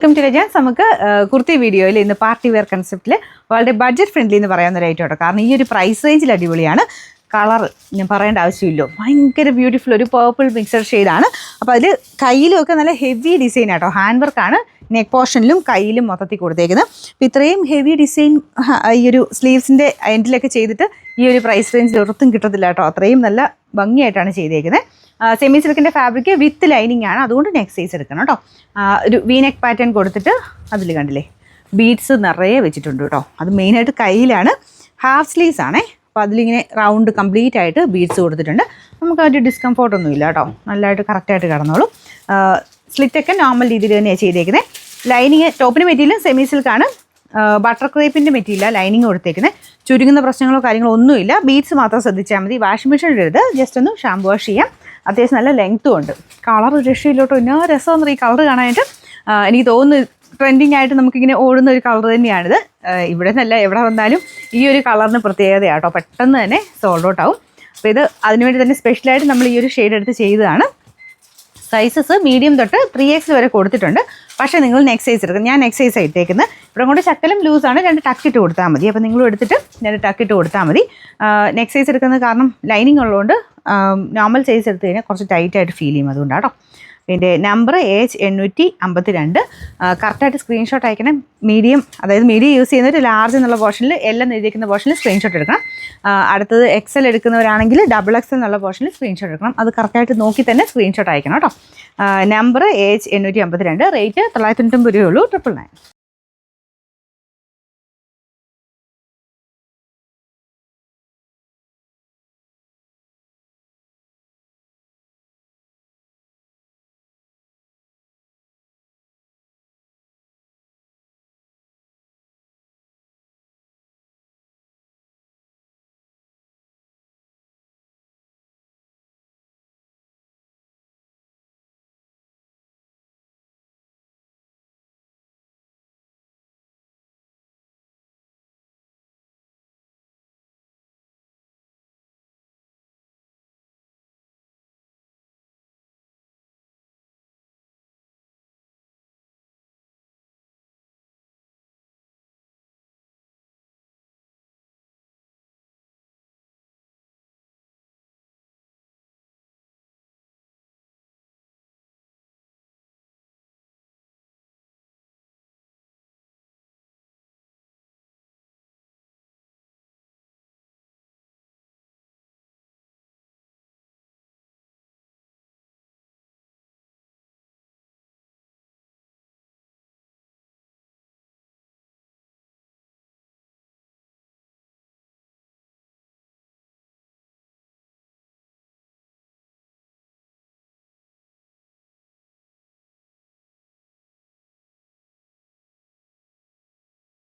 Welcome to രജാൻസ്. നമുക്ക് കുർത്തി വീഡിയോയിൽ ഇന്ന് പാർട്ടി വെയർ കൺസെപ്റ്റിൽ വളരെ ബഡ്ജറ്റ് ഫ്രണ്ട്ലി എന്ന് പറയാവുന്ന ഒരു ഐറ്റം കേട്ടോ. കാരണം ഈ ഒരു പ്രൈസ് റേഞ്ചിൽ അടിപൊളിയാണ്. കളർ ഞാൻ പറയേണ്ട ആവശ്യമില്ലോ, ഭയങ്കര ബ്യൂട്ടിഫുൾ ഒരു പേർപ്പിൾ മിക്സഡ് ഷെയ്ഡാണ്. അപ്പോൾ അതിൽ കയ്യിലുമൊക്കെ നല്ല ഹെവി ഡിസൈൻ ആട്ടോ. ഹാൻഡ് വർക്കാണ് നെക്ക് പോർഷനിലും കയ്യിലും മൊത്തത്തിൽ കൊടുത്തേക്കുന്നത്. അപ്പോൾ ഇത്രയും ഹെവി ഡിസൈൻ ഈ ഒരു സ്ലീവ്സിൻ്റെ എൻഡിലൊക്കെ ചെയ്തിട്ട് ഈ ഒരു പ്രൈസ് റേഞ്ചിൽ ഒട്ടും കിട്ടത്തില്ല കേട്ടോ. അത്രയും നല്ല ഭംഗിയായിട്ടാണ് ചെയ്തേക്കുന്നത്. സെമി സിൽക്കിൻ്റെ ഫാബ്രിക് വിത്ത് ലൈനിങ് ആണ്, അതുകൊണ്ട് നെക്ക് സൈസ് എടുക്കണം കേട്ടോ. ഒരു വി നെക്ക് പാറ്റേൺ കൊടുത്തിട്ട് അതിൽ കണ്ടില്ലേ ബീഡ്സ് നിറയെ വെച്ചിട്ടുണ്ട് കേട്ടോ. അത് മെയിനായിട്ട് കയ്യിലാണ്. ഹാഫ് സ്ലീവ്സ് ആണേ. അപ്പോൾ അതിലിങ്ങനെ റൗണ്ട് കംപ്ലീറ്റ് ആയിട്ട് ബീഡ്സ് കൊടുത്തിട്ടുണ്ട്. നമുക്ക് ഒരു ഡിസ്കംഫോർട്ടൊന്നും ഇല്ല കേട്ടോ. നല്ലതായിട്ട് കറക്റ്റായിട്ട് കിടന്നോളും. സ്ലിറ്റൊക്കെ നോർമൽ രീതിയിൽ തന്നെയാണ് ചെയ്തേക്കുന്നത്. ലൈനിങ് ടോപ്പിന് മെറ്റീരിയൽ സെമി സിൽക്കാണ്. ബട്ടർ ക്രേപ്പിൻ്റെ മെറ്റീരിയൽ ലൈനിങ് കൊടുത്തേക്കുന്നത്. ചുരുങ്ങുന്ന പ്രശ്നങ്ങളോ കാര്യങ്ങളോ ഒന്നുമില്ല. ബീഡ്സ് മാത്രം ശ്രദ്ധിച്ചാൽ മതി. വാഷിംഗ് മെഷീൻ ഇടരുത്, ജസ്റ്റ് ഒന്ന് ഷാമ്പു വാഷ് ചെയ്യാം. അത്യാവശ്യം നല്ല ലെങ്ത്തും ഉണ്ട്. കളർ രക്ഷയിലോട്ടോ. എന്നാ രസമെന്ന് ഈ കളർ കാണാനായിട്ട്. എനിക്ക് തോന്നുന്നു ട്രെൻഡിങ് ആയിട്ട് നമുക്കിങ്ങനെ ഓടുന്ന ഒരു കളർ തന്നെയാണിത്. ഇവിടെ നിന്നല്ല എവിടെ വന്നാലും ഈ ഒരു കളറിന് പ്രത്യേകതയാട്ടോ. പെട്ടെന്ന് തന്നെ സോൾഡ് ഔട്ട് ആവും. അപ്പോൾ ഇത് അതിനുവേണ്ടി തന്നെ സ്പെഷ്യലായിട്ട് നമ്മൾ ഈ ഒരു ഷെയ്ഡ് എടുത്ത് ചെയ്തതാണ്. സൈസസ് മീഡിയം തൊട്ട് 3X വരെ കൊടുത്തിട്ടുണ്ട്. പക്ഷേ നിങ്ങൾ നെക്ക് സൈസ് എടുക്കും. ഞാൻ നെക്ക് സൈസ് ഇട്ടേക്കുന്നത്. ഇവിടെ കൊണ്ട് ശക്കലം ലൂസാണ്. 2 ടക്ക് ഇട്ട് കൊടുത്താൽ മതി. അപ്പോൾ നിങ്ങളും എടുത്തിട്ട് 2 ടക്ക് ഇട്ട് കൊടുത്താൽ മതി. നെക്ക് സൈസ് എടുക്കുന്നത് കാരണം ലൈനിങ് ഉള്ളതുകൊണ്ട് നോർമൽ സൈസ് എടുത്ത് കഴിഞ്ഞാൽ കുറച്ച് ടൈറ്റായിട്ട് ഫീൽ ചെയ്യും. അതുകൊണ്ടാട്ടോ. പിന്നെ നമ്പർ AH852. കറക്റ്റായിട്ട് സ്ക്രീൻഷോട്ട് അയക്കണം. മീഡിയം, അതായത് മീഡിയം യൂസ് ചെയ്യുന്നവർ ലാർജ് എന്നുള്ള പോർഷനിൽ എല്ലാം എഴുതിയിരിക്കുന്ന പോർഷനിൽ സ്ക്രീൻഷോട്ട് എടുക്കണം. അടുത്തത് XL എടുക്കുന്നവരാണെങ്കിൽ XXL എന്നുള്ള പോർഷനിൽ സ്ക്രീൻഷോട്ട് എടുക്കണം. അത് കറക്റ്റായിട്ട് നോക്കി തന്നെ സ്ക്രീൻഷോട്ട് അയക്കണം കേട്ടോ. Number AH852. റേറ്റ് 990 രൂപയേ ഉള്ളൂ. 999.